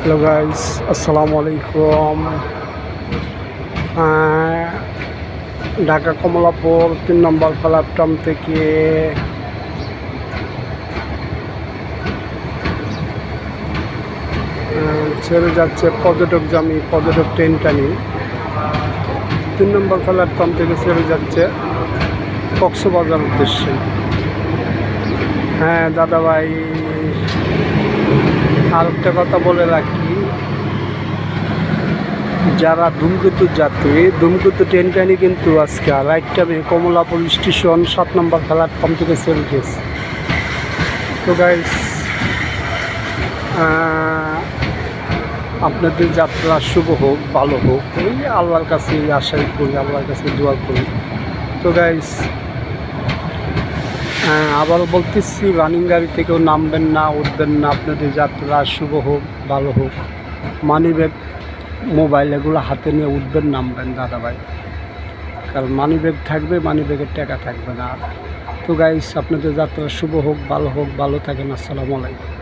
Hello guys, আসসালামু আলাইকুম। ঢাকা কমলাপুর 3 নম্বর platform থেকে ছেড়ে যাচ্ছে পর্যটক ট্রেনটা নিয়ে 3 নম্বর প্ল্যাটফর্ম থেকে ছেড়ে যাচ্ছে কক্সবাজার উদ্দেশ্যে। হ্যাঁ দাদা ভাই, আর একটা কথা বলে রাখি, যারা ধূমকেতু যাত্রী, ধূমকেতু ট্রেনটানি কিন্তু আজকে রাইট টাইমে কমলাপুর স্টেশন 7 নম্বর প্ল্যাটফর্ম থেকে ছেড়ে গেছে। তো গাইস, আপনাদের যাত্রা শুভ হোক, ভালো হোক, এই আল্লাহর কাছে আশাই করি, আল্লাহর কাছে দোয়া করি। তো গাইস, আবারও বলতেছি, রানিং গাড়ি থেকেও নামবেন না, উঠবেন না। আপনাদের যাত্রা শুভ হোক, ভালো হোক। মানিব্যাগ, মোবাইল এগুলো হাতে নিয়ে উঠবেন, নামবেন দাদা ভাই, কারণ মানিব্যাগ থাকবে, মানিব্যাগের টাকা থাকবে না। তো গাইস, আপনাদের যাত্রা শুভ হোক, ভালো হোক, ভালো থাকেন। আসসালামু আলাইকুম।